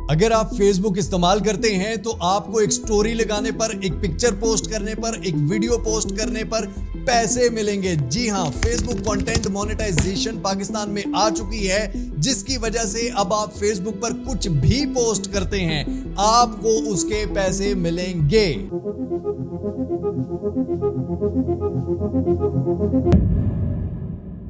अगर आप फेसबुक इस्तेमाल करते हैं तो आपको एक स्टोरी लगाने पर, एक पिक्चर पोस्ट करने पर, एक वीडियो पोस्ट करने पर पैसे मिलेंगे। जी हां, फेसबुक कंटेंट मोनेटाइजेशन पाकिस्तान में आ चुकी है, जिसकी वजह से अब आप फेसबुक पर कुछ भी पोस्ट करते हैं आपको उसके पैसे मिलेंगे।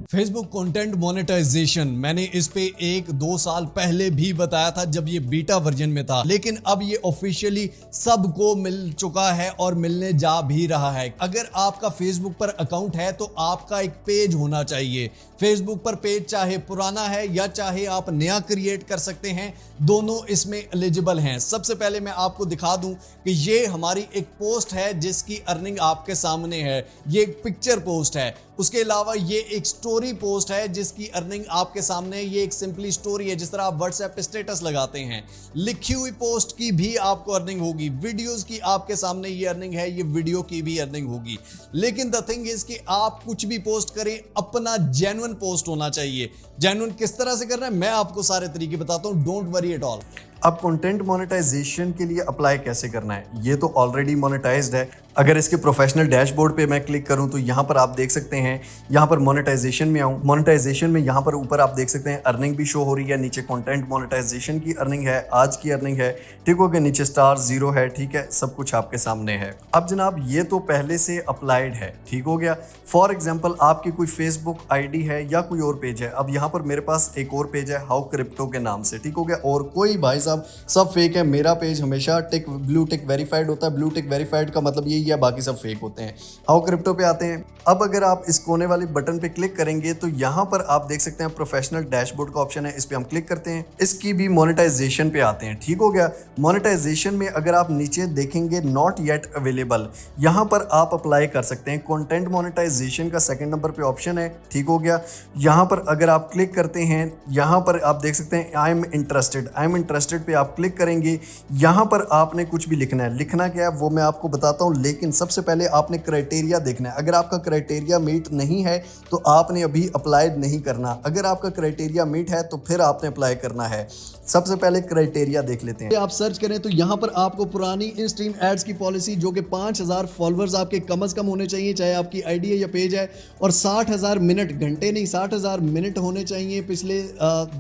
फेसबुक कंटेंट मोनेटाइजेशन मैंने इस पे 1-2 साल पहले भी बताया था जब ये बीटा वर्जन में था, लेकिन अब ये ऑफिशियली सबको मिल चुका है और मिलने जा भी रहा है। अगर आपका फेसबुक पर अकाउंट है तो आपका एक पेज होना चाहिए। फेसबुक पर पेज चाहे पुराना है या चाहे आप नया क्रिएट कर सकते हैं, दोनों इसमें एलिजिबल हैं। सबसे पहले मैं आपको दिखा दूं कि ये हमारी एक पोस्ट है जिसकी अर्निंग आपके सामने है। ये एक पिक्चर पोस्ट है। उसके अलावा ये एक स्टोरी पोस्ट है जिसकी अर्निंग आपके सामने, ये एक सिंपली स्टोरी है जिस तरह आप व्हाट्सएप पे स्टेटस लगाते हैं। लिखी हुई पोस्ट की भी आपको अर्निंग होगी, वीडियोस की आपके सामने ये अर्निंग है, ये वीडियो की भी अर्निंग होगी। लेकिन द थिंग इज कि आप कुछ भी पोस्ट करें, अपना जेन्युइन पोस्ट होना चाहिए। जेन्युइन किस तरह से करना है मैं आपको सारे तरीके बताता हूं, डोंट वरी एट ऑल। अब कंटेंट मोनेटाइजेशन के लिए अप्लाई कैसे करना है, ये तो ऑलरेडी मोनेटाइज्ड है। अगर इसके प्रोफेशनल डैशबोर्ड पे मैं क्लिक करूं तो यहाँ पर आप देख सकते हैं, यहाँ पर मोनेटाइजेशन में आऊँ, मोनेटाइजेशन में यहाँ पर ऊपर आप देख सकते हैं अर्निंग भी शो हो रही है। नीचे कंटेंट मोनेटाइजेशन की अर्निंग है, आज की अर्निंग है, ठीक हो गया। नीचे स्टार 0 है, ठीक है, सब कुछ आपके सामने है। अब जनाब ये तो पहले से अप्लाइड है, ठीक हो गया। फॉर एग्जाम्पल आपकी कोई फेसबुक ID है या कोई और पेज है। अब यहाँ पर मेरे पास एक और पेज है हाउ क्रिप्टो के नाम से, ठीक हो गया। और कोई भाई साहब सब फेक है। मेरा पेज हमेशा ब्लू टिक वेरीफाइड होता है। ब्लू टिक वेरीफाइड का मतलब यही है, बाकी सब फेक होते हैं। हाउ क्रिप्टो पे आते हैं। अब अगर आप इस कोने वाले बटन पे क्लिक करेंगे तो यहाँ पर आप देख सकते हैं प्रोफेशनल डैशबोर्ड का ऑप्शन है, इस पे हम क्लिक करते हैं। इसकी भी मोनेटाइजेशन पे आते हैं, ठीक हो गया। मोनेटाइजेशन में अगर आप नीचे देखेंगे नॉट येट अवेलेबल, यहाँ पर आप अप्लाई कर सकते हैं। कंटेंट मोनेटाइजेशन का 2nd नंबर पे ऑप्शन है, ठीक हो गया। यहाँ पर अगर आप क्लिक करते हैं, यहाँ पर आप देख सकते हैं आई एम इंटरेस्टेड पे आप क्लिक करेंगे। यहाँ पर आपने कुछ भी लिखना है। लिखना क्या है वो मैं आपको बताता हूँ, लेकिन सबसे पहले आपने क्राइटेरिया देखना है। अगर आपका क्राइटेरिया मीट नहीं है तो आपने अभी अप्लाई नहीं करना। अगर आपका क्राइटेरिया मीट है तो फिर आपने अप्लाई करना है। सबसे पहले क्राइटेरिया देख लेते हैं। आप सर्च करें तो यहाँ पर आपको पुरानी इन स्ट्रीम एड्स की पॉलिसी, जो कि 5000 फॉलोअर्स आपके कम से कम होने चाहिए, चाहे आपकी ID है या पेज है, और 60,000 मिनट, घंटे नहीं 60,000 मिनट होने चाहिए पिछले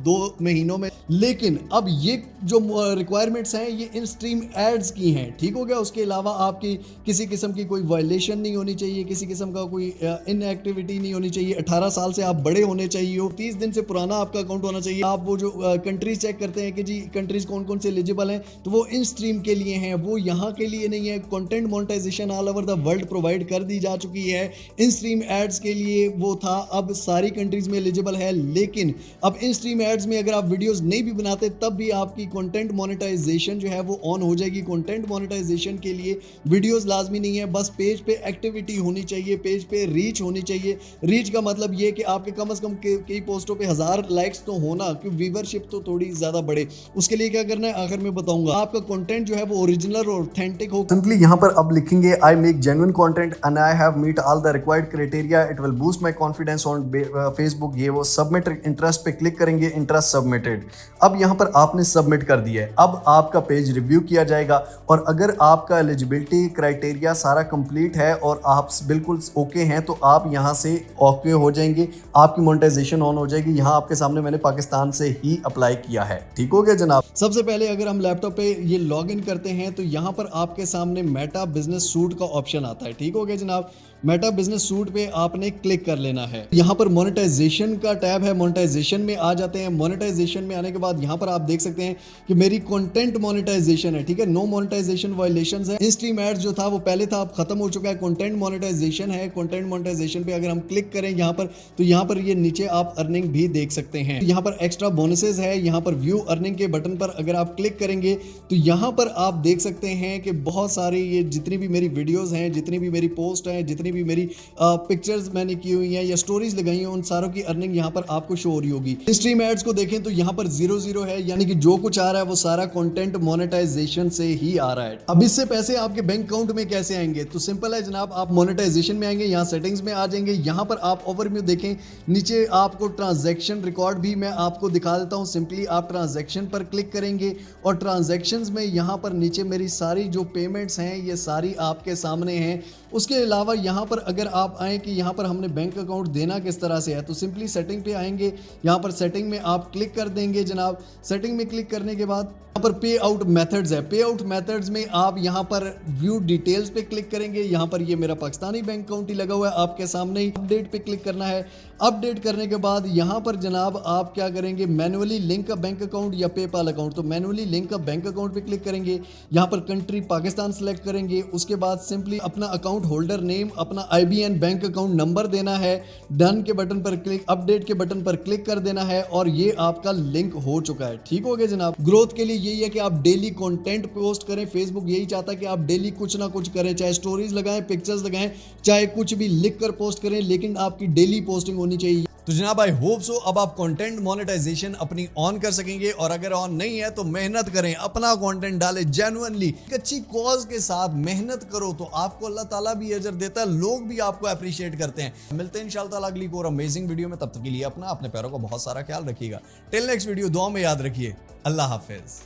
2 महीनों में। लेकिन अब ये जो रिक्वायरमेंट्स हैं ये इन स्ट्रीम एड्स की हैं, ठीक हो गया। उसके अलावा आपकी किसी किस्म की कोई वायलेशन नहीं होनी चाहिए, किसी किस्म का कोई इनएक्टिविटी नहीं होनी चाहिए, 18 साल से आप बड़े होने चाहिए हो, 30 दिन से पुराना आपका अकाउंट होना चाहिए। आप वो जो कंट्रीज चेक करते हैं कि जी कंट्रीज कौन कौन से एलिजिबल हैं, तो वो इन स्ट्रीम के लिए हैं, वो यहाँ के लिए नहीं है। Content monetization all over the world provide कर दी जा चुकी है। इन स्ट्रीम एड्स के लिए वो था, अब सारी कंट्रीज में एलिजिबल है। लेकिन अब इन स्ट्रीम एड्स में अगर आप वीडियोस नहीं भी बनाते तब भी आपकी कंटेंट मोनेटाइजेशन जो है वो ऑन हो जाएगी। कंटेंट मोनेटाइजेशन के लिए वीडियोस लाजमी नहीं है, बस पेज पे एक्टिविटी होनी चाहिए, पेज पे रीच होनी चाहिए। रीच का मतलब ये कि आपके कम से कम कई पोस्टों पे 1000 लाइक्स तो होना, क्योंकि व्यूवरशिप तो थोड़ी ज्यादा बढ़े। उसके लिए क्या करना है आखिर में बताऊंगा। आपका कंटेंट जो है वो ओरिजिनल और ऑथेंटिक हो। सिंपली यहाँ पर अब लिखेंगे I make genuine content and I have meet all the required criteria, it will boost my confidence on Facebook. ये वो सबमिट इंटरेस्ट पे क्लिक करेंगे, इंटरेस्ट सबमिटेड। अब यहाँ पर आपने सबमिट कर दिया है। अब आपका पेज रिव्यू किया जाएगा और अगर आपका एलिजिबिलिटी क्राइटेरिया सारा कंप्लीट है और आप बिल्कुल ओके हैं तो आप यहाँ से ओके हो जाएंगे, आपकी मोनेटाइजेशन ऑन हो जाएगी। यहाँ आपके सामने मैंने पाकिस्तान से ही अप्लाई किया है, ठीक हो गया जनाब। सबसे पहले अगर हम लैपटॉप पे ये लॉगिन करते हैं तो यहाँ पर आपके सामने मेटा बिजनेस सूट का ऑप्शन आता है, ठीक हो गया जनाब। मेटा बिजनेस सूट पे आपने क्लिक कर लेना है। यहाँ पर मोनेटाइजेशन का टैब है, मोनेटाइजेशन में आ जाते हैं। मोनेटाइजेशन में आने के बाद यहाँ पर आप देख सकते हैं कि मेरी कंटेंट मोनेटाइजेशन है, ठीक है, नो मोनेटाइजेशन वायलेशंस है। इन स्ट्रीम एड्स जो था वो पहले था, अब खत्म हो चुका है। कंटेंट मोनेटाइजेशन है। कंटेंट मोनेटाइजेशन पे अगर हम क्लिक करें यहाँ पर तो यहाँ पर ये नीचे आप अर्निंग भी देख सकते हैं। यहाँ पर एक्स्ट्रा बोनसेस है। यहाँ पर व्यू अर्निंग के बटन पर अगर आप क्लिक करेंगे तो यहाँ पर आप देख सकते हैं कि बहुत सारी ये जितनी भी मेरी वीडियोस हैं, जितनी भी मेरी पोस्ट हैं, जितनी भी मेरी पिक्चर्स मैंने की हुई हैं या स्टोरीज लगाई हैं, उन सारों की अर्निंग यहाँ पर आपको शो हो रही होगी। स्ट्रीम एड्स को देखें तो यहाँ पर 0 है, यानी कि जो कुछ आ रहा है वो सारा कंटेंट मोनेटाइजेशन से ही आ रहा है। अब इससे पैसे आपके बैंक अकाउंट में कैसे आएंगे? तो सिंपल है जनाब, आप मोनेटाइजेशन में आएंगे, यहाँ सेटिंग्स में आ जाएंगे, यहाँ पर आप ओवरव्यू देखें, नीचे आपको ट्रांजैक्शन रिकॉर्ड भी मैं आपको दिखा देता हूँ। सिंपली आप ट्रांजैक्शन पर क्लिक करेंगे और ट्रांजैक्शंस में यहाँ पर नीचे मेरी सारी जो पेमेंट्स हैं ये सारी आपके सामने हैं। उसके अलावा यहाँ पर अगर आप आएँ कि यहाँ पर हमने बैंक अकाउंट देना किस तरह से है, तो सिंपली सेटिंग पे आएंगे, यहाँ पर सेटिंग में आप क्लिक कर देंगे जनाब। सेटिंग में क्लिक करने के बाद यहाँ पर पे आउट मेथड्स है, पे आउट मेथड्स में आप यहाँ पर व्यू डिटेल्स पे क्लिक करेंगे। यहाँ पर ये मेरा पाकिस्तानी बैंक अकाउंट ही लगा हुआ है आपके सामने ही। अपडेट पे क्लिक करना है। अपडेट करने के बाद यहाँ पर जनाब आप क्या करेंगे, मैनुअली लिंक का बैंक अकाउंट या पेपाल अकाउंट, तो मैनुअली लिंक का बैंक अकाउंट पे क्लिक करेंगे। यहाँ पर कंट्री पाकिस्तान सेलेक्ट करेंगे। उसके बाद सिंपली अपना अकाउंट होल्डर नेम, अपना IBN बैंक अकाउंट नंबर देना है। डन के बटन पर क्लिक, अपडेट के बटन पर क्लिक कर देना है और ये आपका लिंक हो चुका है। ठीक हो गया जनाब। ग्रोथ के लिए यही है कि आप डेली कंटेंट पोस्ट करें। फेसबुक यही चाहता है कि आप डेली कुछ ना कुछ करें, चाहे स्टोरीज लगाएं, पिक्चर्स लगाएं, चाहे कुछ भी लिख कर पोस्ट करें, लेकिन आपकी डेली पोस्टिंग होनी चाहिए। तो जनाब आई होप सो अब आप कंटेंट मोनेटाइजेशन अपनी ऑन कर सकेंगे, और अगर ऑन नहीं है तो मेहनत करें, अपना कंटेंट डालें जेन्युइनली, एक अच्छी कॉज के साथ मेहनत करो तो आपको अल्लाह ताला भी अजर देता है, लोग भी आपको अप्रिशिएट करते हैं। मिलते हैं इंशाल्लाह ताला अगली और अमेजिंग वीडियो में। तब तक के लिए अपने पैरों का बहुत सारा ख्याल रखिएगा। टिल नेक्स्ट वीडियो, दुआ में याद रखिए। अल्लाह हाफिज।